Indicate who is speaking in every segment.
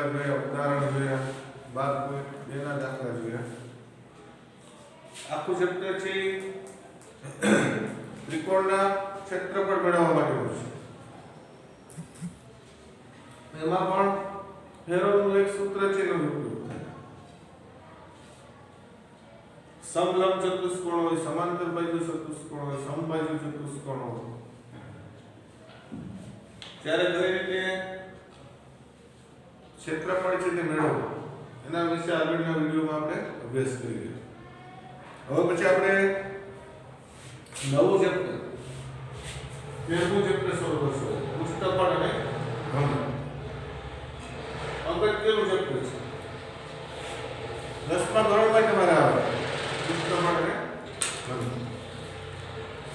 Speaker 1: દાખલા જોયા, ઉદાહરણ જોયા, ભાગ કોઈ બેના દાખલા જોયા. આખું ચેપ્ટર છે ત્રિકોણના ક્ષેત્રફળ મેળવવા માટેનું છે. એમાં પણ હેરોનું એક સૂત્ર છે એનો ઉપયોગ થાય. સમલંબ ચતુષ્કોણ હોય, સમાંતર બાજુ ચતુષ્કોણ હોય, સમબાજુ ચતુષ્કોણ હોય, ત્યારે કઈ રીતે ક્ષેત્રફળ છે તે મેળવવું એના વિશે આગળના વિડીયોમાં આપણે અભ્યાસ કરીએ. હવે પછી આપણે નવું ચેપ્ટર 13મું ચેપ્ટર શરૂ કરશું, પૃષ્ઠફળ અને ઘન. અગત્યનું ચેપ્ટર છે. 10મા ધોરણમાં તમારે આવે પૃષ્ઠફળ અને ઘન.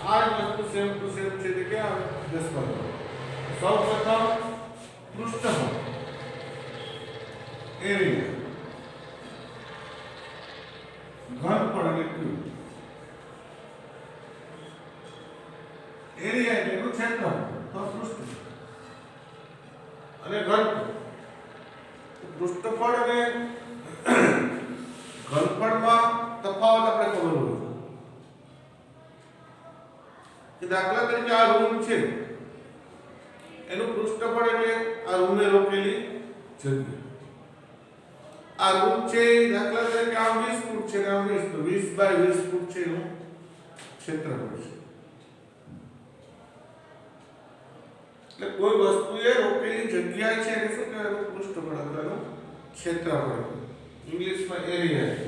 Speaker 1: આ જ વસ્તુ સેમ ટુ સેમ છે તે ક્યાં આવે? 10મા ધોરણ. સૌપ્રથમ પૃષ્ઠફળ એરિયા, ઘનફળ એટલે ક્યુબ. એરિયા એટલે એનું ક્ષેત્રફળ, તો પૃષ્ઠ અને ઘનફળ. પૃષ્ઠફળ અને ઘનફળમાં તફાવત આપણે ખબર હોવો જોઈએ. કે દાખલા તરીકે આ રૂમ છે, એનું પૃષ્ઠફળ એટલે આ રૂમે રોકેલી જગ્યા. આ રૂમ છે દાખલા તરીકે આમ 20 ફૂટ છે ને આમ 20, તો 20 બાય 20 ફૂટ છે એનું ક્ષેત્રફળ છે. એટલે કોઈ વસ્તુએ રોકેલી જગ્યા છે એને શું કહેવાય? પૃષ્ઠફળ અથવા એનું ક્ષેત્રફળ, ઇંગ્લિશમાં એરિયા છે.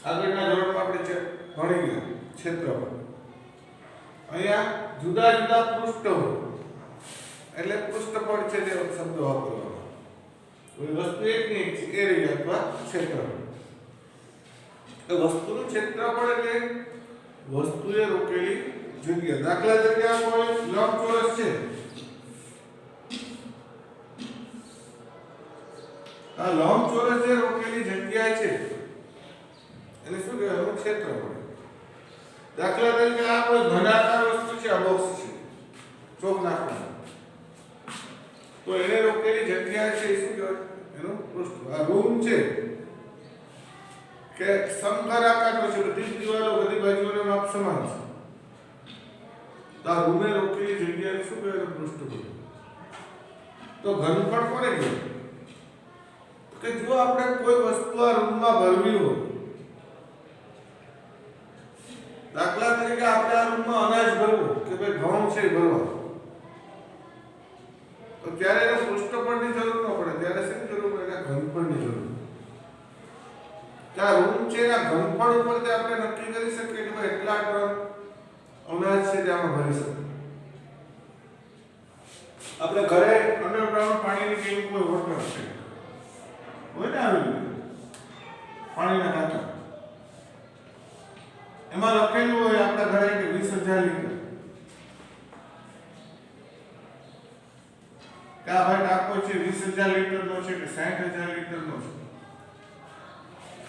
Speaker 1: આગળના ધોરણમાં આપણે ભણી ગયા ક્ષેત્રફળ. અહીંયા જુદા જુદા પૃષ્ઠ હોય એટલે પૃષ્ઠફળ છે તે શબ્દ વાપરવાનો. કોઈ વસ્તુ એકની એક છે, એરિયા અથવા ક્ષેત્રફળ. તો વસ્તુનું ક્ષેત્રફળ એટલે વસ્તુએ રોકેલી જગ્યા. દાખલા તરીકે આ કોઈ લંબચોરસ છે, આ લંબચોરસ જે રોકેલી જગ્યા છે એને શું કહેવાય? ક્ષેત્રફળ. દાખલા તરીકે આ કોઈ ઘનાકાર વસ્તુ છે, આ બોક્સ છે, ચોક નાખવાનું, તો એને રોકેલી જગ્યા છે એ શું કહેવાય? એનું પૃષ્ઠ. આ રૂમ છે કે સમઘન આકારનો છે, બધી દિવાલો બધી બાજુઓને માપ સમાન છે, તો આ રૂમે રોકેલી જગ્યાને શું કહેવાય? પૃષ્ઠફળ. તો ઘનફળ કોને કહેવાય? કે જો આપણે કોઈ વસ્તુ આ રૂમમાં ભરવી હોય, દાખલા તરીકે આપણે આ રૂમમાં અનાજ ભરવું કે ભાઈ ઘઉં છે ભરવા, તો ત્યારે એને પૃષ્ઠફળની જરૂર ન પડે, ત્યારે શેની જરૂર પડે? ઘનફળની જરૂર. ત્યાં રૂમ છે એના ઘનફળ ઉપરથી આપણે નક્કી કરી શકીએ કે ભાઈ એટલા ટન અનાજ છે તેમાં ભરી શકીએ. આપણે ઘરે અંડરગ્રાઉન્ડ પાણીની ટેન્ક હોય, વોટર ટેન્ક હોય ને, આવી પાણીના ટાંકા, એમાં લખેલું હોય આપણા ઘરે કે 20,000 લીટર. કે આ ભાઈ ટાંકો છે 20,000 લીટરનો છે કે 60,000 લીટરનો છે.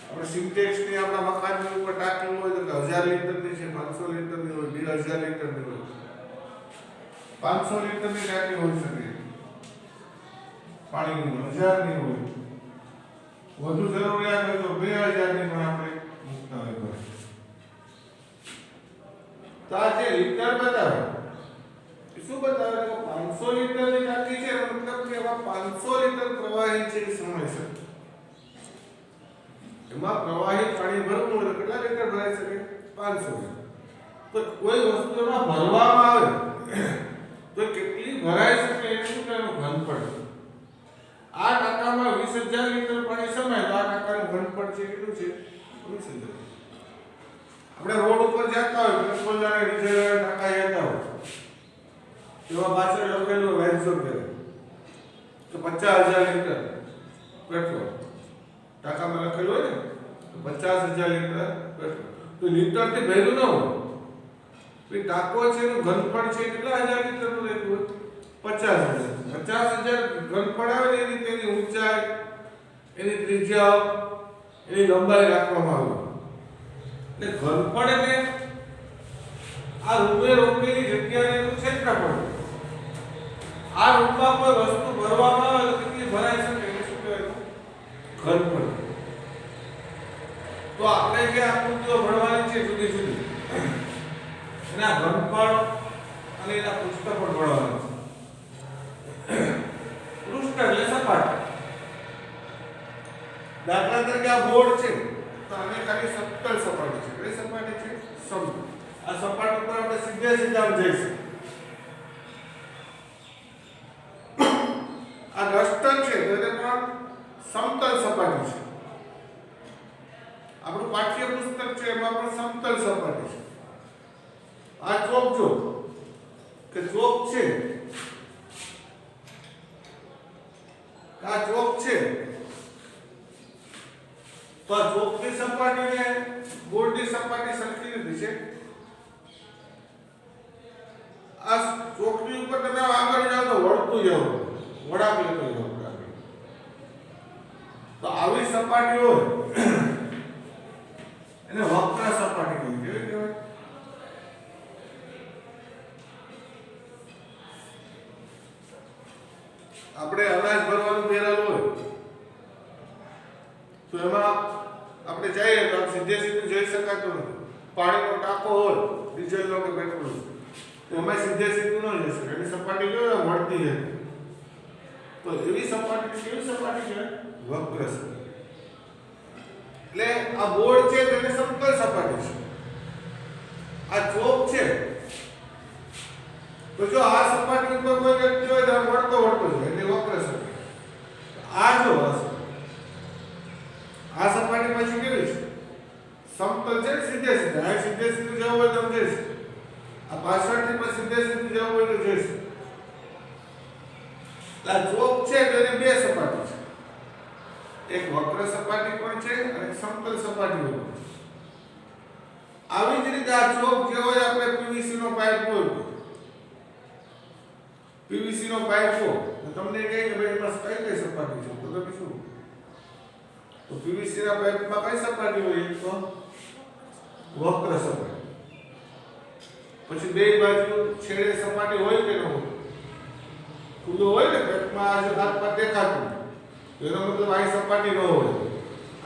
Speaker 1: આપણે સિન્ટેક્સ ની આપણા મકાનની ઉપર ટાંકી હોય તો કે 1000 લીટરની છે, 500 લીટરની હોય, 2000 લીટરની હોય. 500 લીટરની ટાંકી હોઈ શકે પાણીની, 1000 ની હોય, વધુ જરૂરિયાત હોય તો 2000 ની પણ આપણે મૂકતા હોય ઘરે. તો આ જે લીટર બતાવે એ શું બતાવે? કે 500 લીટરની ટાંકી છે, મતલબ કે એમાં 500 લીટર પ્રવાહી છે એ સમાઈ શકે. એમાં પ્રવાહી પાણી ભરવું હોય તો કેટલા લીટર ભરાઈ શકે? 500 લીટર. તો કોઈ વસ્તુ એમાં ભરવામાં આવે તો કેટલી ભરાઈ શકે એનું શું કહેવાનું? ઘનફળ. આ ટાંકામાં 20,000 લીટર પાણી સમાય તો આ ટાંકાનું ઘનફળ છે કેટલું છે? 20,000. આપણે રોડ ઉપર જતા હોય, પેટ્રોલ અને ડીઝલ ટાંકા જતા હોય, એમાં પાછળ લખેલું હોય 250 તો 50,000 લીટર પેટ્રોલ ટાંકામાં લખેલું હોય ને, તો 50,000 લીટર પેટ્રોલ. તો લીટરથી ભર્યું ન હોય, તો ટાંકો છે એનું ઘનફળ છે કેટલા હજાર લીટરનું રહેતું હોય? 50,000. 50,000 ઘનફળ આવે ને એની તેની ઊંચાઈ, એની ત્રિજ્યા, એની લંબાઈ રાખવામાં આવે. એટલે ઘનફળ એટલે આ રૂમે રોકેલી જગ્યાનું ક્ષેત્રફળ. આ રૂમમાં કોઈ વસ્તુ ભરવામાં આવે તો કેટલી ભરાઈ શકે? ઘનફળ. તો આપણે જે આકૃતિઓ ભણવાની છે જુદી જુદી એના ઘનફળ અને એના પૃષ્ઠફળ ભણવાના છે. પૃષ્ઠ એટલે સપાટી. દાખલા તરીકે આ બોર્ડ છે તો આને ખાલી સમતલ સપાટી છે. કઈ સપાટી છે? સમતલ. આ સપાટી ઉપર આપણે સીધા જઈશું. આ ડસ્ટર છે તેને પણ સમતલ સપાટી છે. આપણું પાઠ્યપુસ્તક છે એમાં પણ સમતલ સપાટી છે. આ ચોક જો કે ચોક છે, આ ચોક છે તો આ ચોકની સપાટી ને બોર્ડની સપાટી સરખી નથી છે. આ ચોકની ઉપર તમે આગળ જાઓ તો વળતું જાવ, વળાંક લેતો જાવ. તો આવી સપાટી હોય એને વક્ર સપાટી કહેવાય. કેવી કહેવાય? આપણે અનાજ ભરવાનું બેરલ હોય તો એમાં આપણે જઈએ તો સીધું જઈ શકાતું નથી. પાણીનો ટાંકો હોય ડીઝલનો કે પેટ્રોલનો તો એમાં સીધું ન જઈ શકે. એની સપાટી કેવી મળતી જાય. તો એવી સપાટી કેવી સપાટી છે? વક્ર સપાટી. એટલે આ બોર્ડ છે તેને સમતલ સપાટી છે. આ ચોક છે તો જો આ સપાટી ઉપર કોઈ વ્યક્તિ હોય તો વળતો જાય એટલે વક્ર સપાટી. આ જો આ સપાટી પછી કેવી છે? સમતલ છે. સીધે આ સીધે જવું હોય તો જઈશ. આ પાછળથી પણ સીધે જવું હોય તો જઈશ. આ ચોક છે તેની બે સપાટી છે. એક વક્ર સપાટી પણ છે અને એક સમતલ સપાટી પણ છે. આવી જ રીતે આ ચોક જે હોય આપણે પીવીસી નો પાઇપ હોય, પીવીસી નો પાઇપ હોય તો તમને કહે કે ભાઈ એમાં કઈ સપાટી છે તો તમે શું? તો પીવીસી ના પાઇપમાં કઈ સપાટી હોય? તો વક્ર સપાટી. પછી બે બાજુ છેડે સપાટી હોય કે ન હોય? ખુલ્લો હોય ને પાઇપમાં આ જો હાથ પર દેખાતું એનો મતલબ આ સપાટી ન હોય,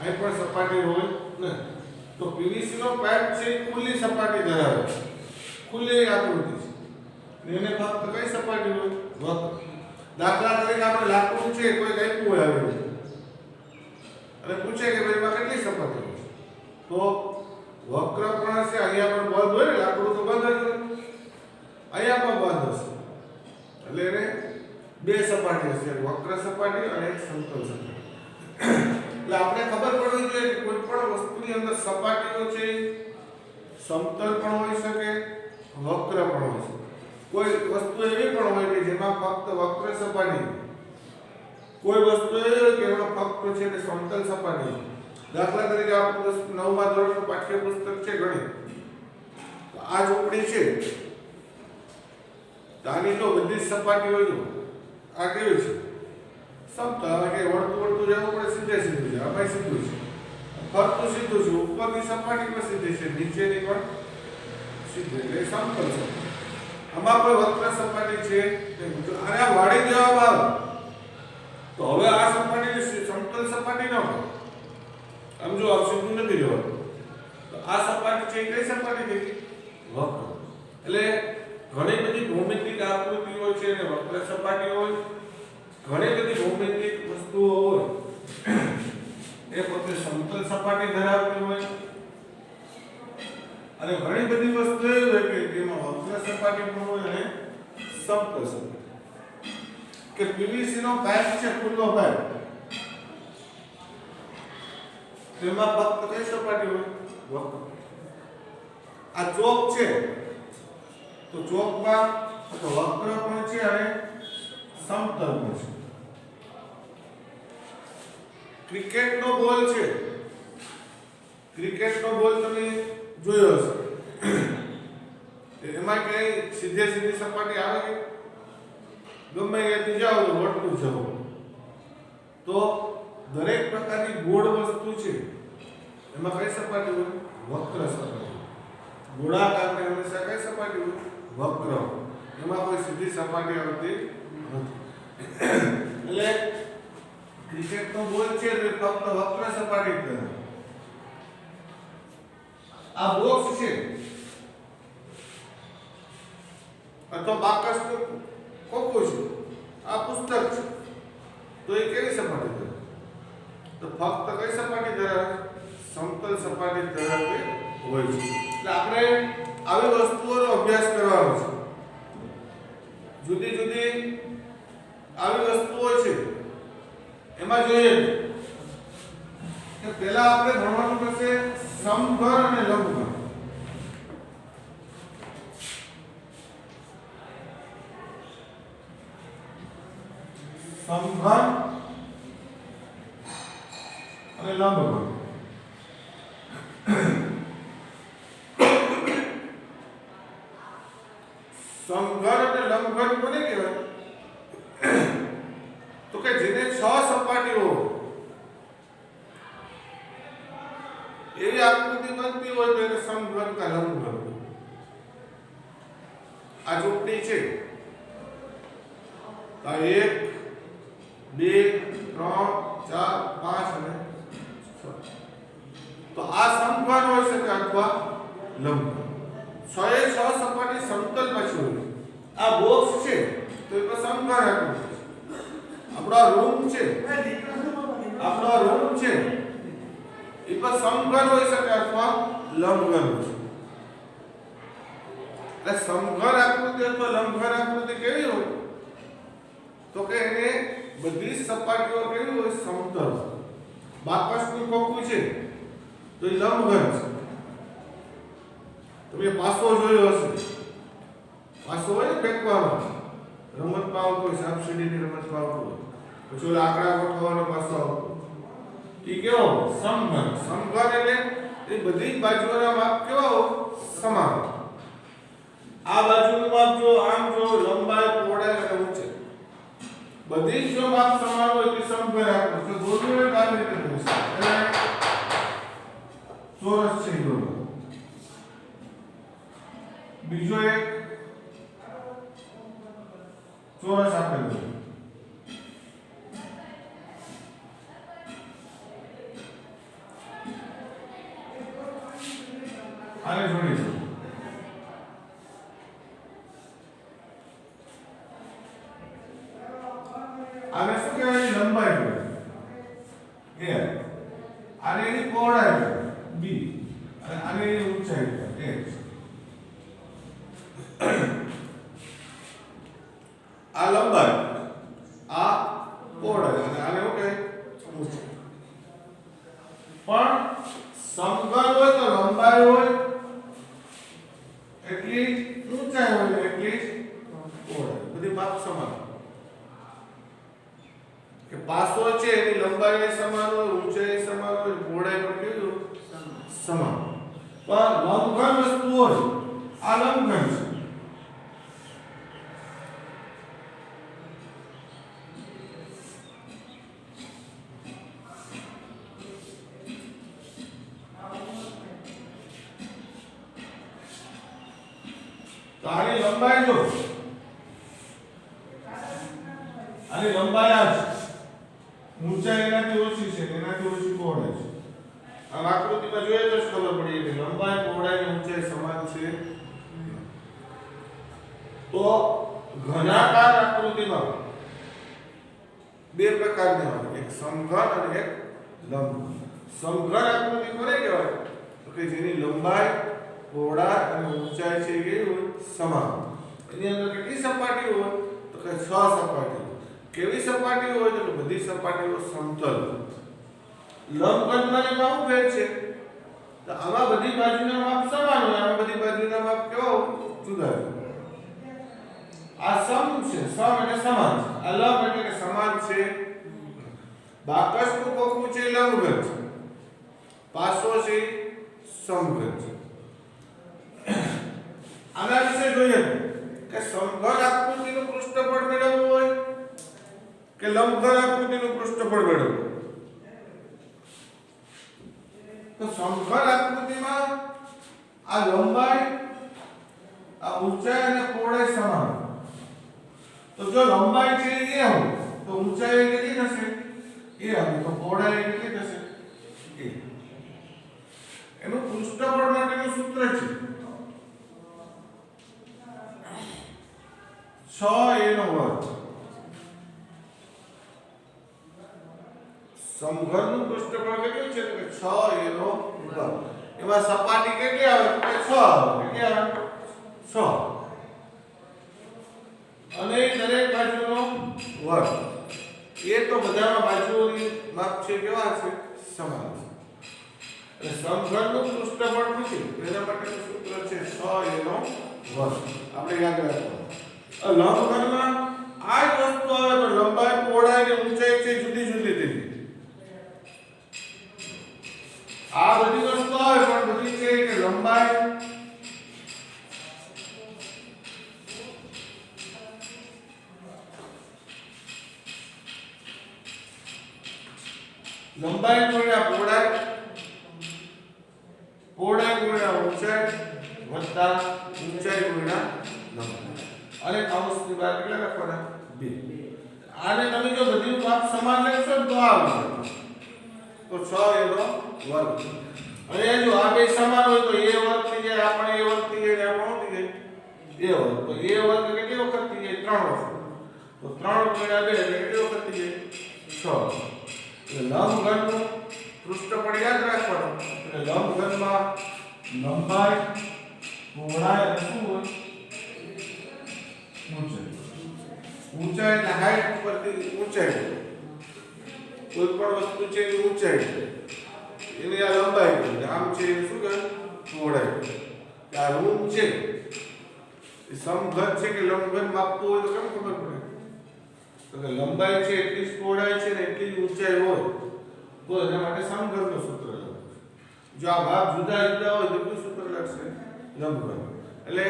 Speaker 1: અહીં પણ સપાટી હોય ને. તો પીવીસી નો પાઇપ છે ખુલ્લી સપાટી ધરાવે છે, ખુલ્લી આકૃતિ છે. એને ફક્ત કઈ સપાટી હોય? વક્ર. દાખલા તરીકે આપણે લાકડું છે કોઈ કાપ્યું હોય આવેલું અને પૂછે કે ભાઈ એમાં કેટલી સપાટી હોય? તો વક્ર પણ હશે. અહીંયા પણ બંધ હોય ને, લાકડું તો બંધ જ હોય, અહીંયા પણ બંધ હશે. એટલે એને બે સપાટી હશે, વક્ર સપાટી અને એક સમતલ સપાટી. એટલે આપણે ખબર પડવી જોઈએ કે કોઈ પણ વસ્તુની અંદર સપાટીઓ છે સમતલ પણ હોઈ શકે, વક્ર પણ હોઈ શકે. કોઈ વસ્તુ એવી પણ હોય કે જેમાં ફક્ત વક્ર સપાટી, કોઈ વસ્તુ એવી હોય કે એમાં ફક્ત છે કે સમતલ સપાટી. દાખલા તરીકે આપણું 9મા ધોરણનું પાઠ્યપુસ્તક છે ગણિત. આ ચોપડી છે આની તો બધી સપાટી હોય. આ કેવી છે? સમતલ. હવે કે વળતું જવું પડે, સીધે સીધું છે. આમાં સીધું છે, ફરતું સીધું છે. ઉપરની સપાટી પણ સીધી છે, નીચેની પણ સીધી, એટલે સમતલ છે. આમાં કોઈ વક્ર સપાટી છે અને આ વાળી દેવામાં આવે તો હવે આ સપાટીને સમતલ સપાટી ન હોય. સમજો આ સીધું નથી જવાનું. તો આ સપાટી છે કઈ સપાટી છે? વક્ર. એટલે ઘણી બધી ભૌમિતિક આકૃતિઓ છે અને વક્ર સપાટી હોય. ઘણી બધી ભૌમિતિક વસ્તુઓ હોય એ પોતે સમતલ સપાટી ધરાવતી હોય અને ઘણી બધી વસ્તુ એવી હોય કે જેમાં વક્ર સપાટી પણ હોય અને સમતલ સપાટી. કે પીવીસી નો પાઇપ છે, ખુલ્લો પાઇપ, તેમાં ફક્ત કઈ સપાટી હોય? વક્ર. આ ચોક છે તો ચોકમાં વક્ર પણ છે અને સમતલ પણ છે. ક્રિકેટનો બોલ છે, ક્રિકેટનો બોલ તમે જોયો હશે. એમાં કઈ સીધી સપાટી આવે કે ગમે ત્યાંથી જાઓ તો વળતું જવું. તો દરેક પ્રકારની ગોળ વસ્તુ છે એમાં કઈ સપાટી હોય? વક્ર સપાટી. ગોળાકારની હંમેશા કઈ સપાટી હોય? વક્ર. એમાં કોઈ સીધી સપાટી આવતી નથી. એટલે ક્રિકેટનો બોલ છે તે ફક્ત વક્ર સપાટી પર. આ બોક્સ છે અથવા બાકસનું ખોખું છે, આ પુસ્તક છે, તો એ કેવી સપાટી ધરાવે? તો ફક્ત કઈ સપાટી ધરાવે? સમતલ સપાટી ધરાવતી હોય છે. એટલે આપણે આવી વસ્તુઓનો અભ્યાસ કરવાનો છે. જુદી જુદી આવી વસ્તુઓ છે એમાં જોઈએ કે પહેલા આપણે ભણવાનું થશે સમઘન અને લંબઘન. સમઘન અને લંબઘન. સમઘન અને લંબઘન કોને કહેવાય? તો કે જેને 6 સપાટીઓ એવી આકૃતિ બનતી હોય તો એને સમઘન કે લંબઘન. આ ચોકડી છે, આ 1 2 3 4 5 અને 6. તો આ સમઘન હોઈ શકે અથવા લંબઘન. 6 એ 6 સપાટી સમતલ પાછી હોય. આ બોક્સ છે તો એ સમઘન આકૃતિ છે. આપણો રૂમ છે એ પણ સમઘન હોઈ શકે અથવા લંબઘન હોઈ શકે. એટલે સમઘન આકૃતિ અથવા લંબઘન આકૃતિ કેવી હોય? તો કે એને બધી સપાટીઓ કેવી હોય? સમતલ. બાકસનું ખોખું છે તો એ લંબઘન છે. તમે પાસો જોયો હશે. પાસો હોય ને ફેંકવાનો, રમતમાં આવતો હોય, સાપસીડીની રમતમાં આવતો હોય, પછી લાકડા ગોઠવવાનો પાસો આવતો. એ કેવો? સમઘન. સમઘન એટલે એ બધી બાજુઓના માપ કેવા હોય? સમાન. આ બાજુનું માપ જો આમ જો લંબાઈ, પહોળાઈ અને ઊંચાઈ બધી જ જો માપ સમાન હોય તો સમઘન આકૃતિ. તો ગોળનું એક આવી રીતે હોય છે. ચોરસ છે ગોળ. બીજો એક ચોરસ આપેલો છે. આને જોડી દો. આને શું કહેવાય? લંબાઈ કહેવાય a. આને એની પહોળાઈ કહેવાય b. અને આને એની ઊંચાઈ કહેવાય h. આ લંબાઈ, આ પહોળાઈ અને આને શું કહેવાય? ઊંચાઈ. પણ સમઘન હોય તો લંબાઈ હોય એટલી ઊંચાઈ હોય એટલી પહોળાઈ. બધી માપ સમાન. કે પાસો છે એની લંબાઈ સમાન હોય, ઊંચાઈ સમાન હોય, પહોળાઈ પણ કેવી હોય? સમાન. પણ લંબઘન વસ્તુ હોય, આ લંબઘન છે. તો આની લંબાઈ જો, આની લંબાઈ આ છે, ઊંચાઈ એનાથી ઓછી છે, એનાથી ઓછી પહોળાઈ છે. આ આકૃતિમાં જોઈએ તો જ ખબર પડી કે લંબાઈ, પહોળાઈ અને ઊંચાઈ સમાન છે. તો ઘનાકાર આકૃતિમાં બે પ્રકારની હોય, એક સમઘન અને એક લંબઘન. સમઘન આકૃતિ કોને કહેવાય? તો કે જેની લંબાઈ, પહોળાઈ અને ઊંચાઈ છે એ સમાન. એની અંદર કેટલી સપાટી હોય? તો કે 6 સપાટી. કેવી સપાટી હોય? તો બધી સપાટીઓ સમતલ. લંબઘનમાં કેવું ફેર છે? તો આમાં બધી બાજુના માપ સમાન હોય, આમાં બધી બાજુના માપ કેવા હોય? જુદા જુદા. આ સમ છે, સમ એટલે સમાન છે. આ લંબ એટલે કે સમાન છે. બાકસનું ખોખું છે લંબઘન છે, પાસો છે સમઘન છે. આના વિશે જોઈએ કે સમઘન આકૃતિનું પૃષ્ઠફળ મેળવવું હોય કે લંબઘન આકૃતિનું પૃષ્ઠફળ મેળવવું. તો સમઘન આકૃતિમાં આ લંબાઈ, આ ઊંચાઈ અને પહોળાઈ સમાન. તો જો લંબાઈ છે એ હોય તો ઊંચાઈ કેટલી થશે? એ આવે તો પહોળાઈ કેટલી થશે a એનું પૃષ્ઠફળ માટેનું સૂત્ર છે 6a નો વર્ગ સમઘનનું પૃષ્ઠફળ કેટલું છે કે 6a નો વર્ગ એમાં સપાટી કેટલી આવે કે 6 આવે કેટલી આવે 6 અને દરેક બાજુનો વર્ગ એ તો બધામાં બાજુઓની માપ છે કેવા છે સમાન છે એટલે સમઘનનું પૃષ્ઠફળ પૂછ્યું એના માટેનું સૂત્ર છે 6a નો વર્ગ આપણે યાદ રાખવાનું લંબઘનમાં આ જ વસ્તુ આવે તો લંબાઈ પહોળાઈ અને ઊંચાઈ છે જુદી જુદી થઈ આ બધી વસ્તુ આવે પણ બધી છે કે લંબાઈ ગુણ્યા પહોળાઈ પહોળાઈ ગુણ્યા ઊંચાઈ વત્તા ઊંચાઈ ગુણ્યા લંબાઈ અને કૌંસની બહાર કેટલા લખવાના 2 આને તમે જો બધી માપ સમાન લેશો તો આવે તો 6a નો વર્ગ અને જો આ બે સમાન હોય તો a વર્ગ થઈ જાય આપણે a વર્ગ થઈ જાય આપણે થઈ જાય a વર્ગ તો a વર્ગ કેટલી વખત થઈ જાય 3 વખત તો 3 ગુણ્યા 2 એટલે કેટલી વખત થઈ જાય 6 એટલે લંબઘનનું પૃષ્ઠફળ યાદ રાખવાનું એટલે લંબઘનમાં લંબાઈ પહોળાઈ અને શું હોય ઊંચાઈ એટલે હાઈટ ઉપરથી ઊંચાઈ કોઈ પણ વસ્તુ છે એની ઊંચાઈ એની આ લંબાઈ છે આમ છે એ શું કહે પહોળાઈ આ રૂમ છે એ સમઘન છે કે લંબઘન માપવું હોય તો કેમ ખબર પડે તો કે લંબાઈ છે એટલી જ પહોળાઈ છે ને એટલી જ ઊંચાઈ હોય તો એના માટે સમઘનનું સૂત્ર લાગશે જો આ ભાગ જુદા જુદા હોય તો કયું સૂત્ર લાગશે લંબઘન એટલે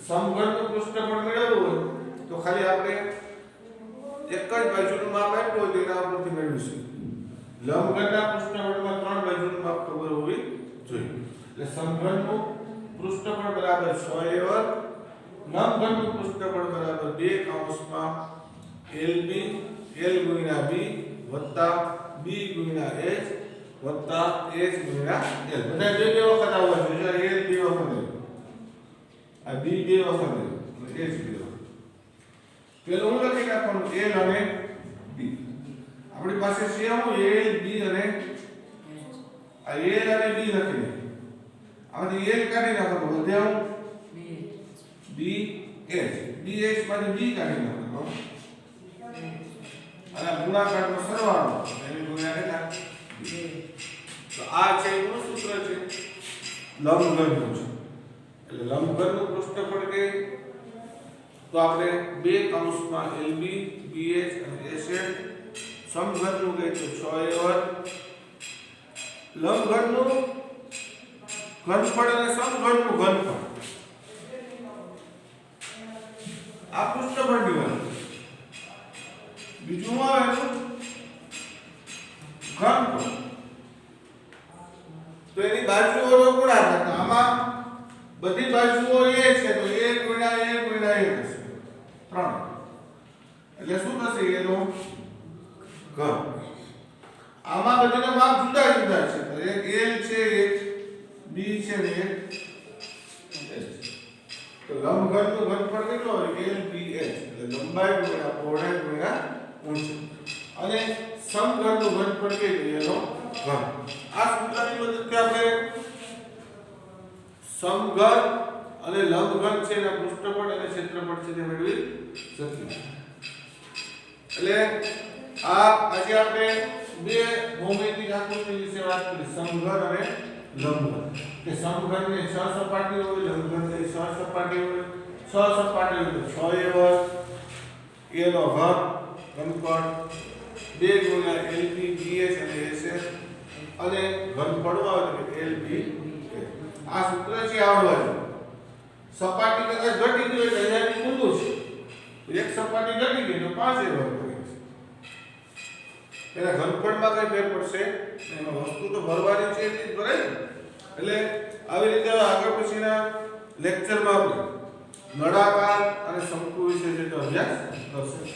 Speaker 1: સમઘનનું પૃષ્ઠફળ મેળવવું હોય તો ખાલી આપણે એક જ બાજુનું માપ આપ્યું હોય તો એના ઉપરથી મેળવીશું લંબઘનના પૃષ્ઠફળમાં 3 બાજુનું માપ ખબર હોવી જોઈએ એટલે સમઘનનું પૃષ્ઠફળ બરાબર 6a વર્ગ લંબઘનનું પૃષ્ઠફળ બરાબર 2 કૌંસમાં lb l ગુણ્યા b વત્તા b ગુણ્યા h વત્તા h ગુણ્યા l બધા બે બે વખત આવવા જોઈએ l બે વખત આ b બે વખત h બે વખત પેલું હું લખી નાખવાનું l અને b આપણી પાસે છે હું l b અને આ l અને b લખી આમાંથી l કાઢી નાખો વધે હું b h b h માંથી b કાઢી નાખો અને ગુણાકારનો સરવાળો એની ગુણ્યા કેટલા તો આ છે એનું સૂત્ર છે લંબઘનનું છે એટલે લંબઘનનું પૃષ્ઠફળ કે તો આપણે 2 કૌંસમાં lb bh અને hn સમઘનનું કે તો 6a વર્ગ લંબઘનનું ઘનફળ અને સમઘનનું ઘનફળ આ પૃષ્ઠફળની વાત બીજું આવે એનું ઘનફળ તો એની બાજુઓનો ગુણાકાર તો આમાં બધી બાજુઓ a છે તો a ગુણ્યા a ગુણ્યા a થશે 3 એટલે શું થશે એનો ઘન આમાં બધાના માપ જુદા જુદા છે તો એક l છે એક b છે ને એક તો લંબઘનનું ઘનફળ કેટલું હોય l b h એટલે લંબાઈ ગુણ્યા પહોળાઈ ગુણ્યા ઊંચાઈ અને સમઘનનું ઘનફળ કેટલું એનો ઘન આ સૂત્રની મદદથી આપણે સમઘન અને લંબઘન છે એના પૃષ્ઠફળ અને ક્ષેત્રફળ છે તે મેળવી શકીએ એટલે આજે આપણે બે ભૌમિતિક આકૃતિ વિશે વાત કરી સમઘન અને લંબઘન કે સમઘનને 6 સપાટી હોય લંબઘનને 6 સપાટી હોય 6 સપાટી હોય તો 6a વર્ગ a નો ઘન ઘનફળ 2 ગુણ્યા lb bh અને hn અને ઘનફળમાં આવે તો lb આ સૂત્ર છે આવડવા જોઈએ સપાટી કદાચ ઘટી ગઈ તો અહીંયાથી ઊંધું છે એક સપાટી ઘટી ગઈ તો 5a વર્ગ થઈ જશે એના ઘનફળમાં કઈ ફેર પડશે એમાં વસ્તુ તો ભરવાની છે એટલી જ ભરાય એટલે આવી રીતે આગળ પછીના લેક્ચરમાં આપણે નળાકાર અને શંકુ વિશે જે અભ્યાસ કરશું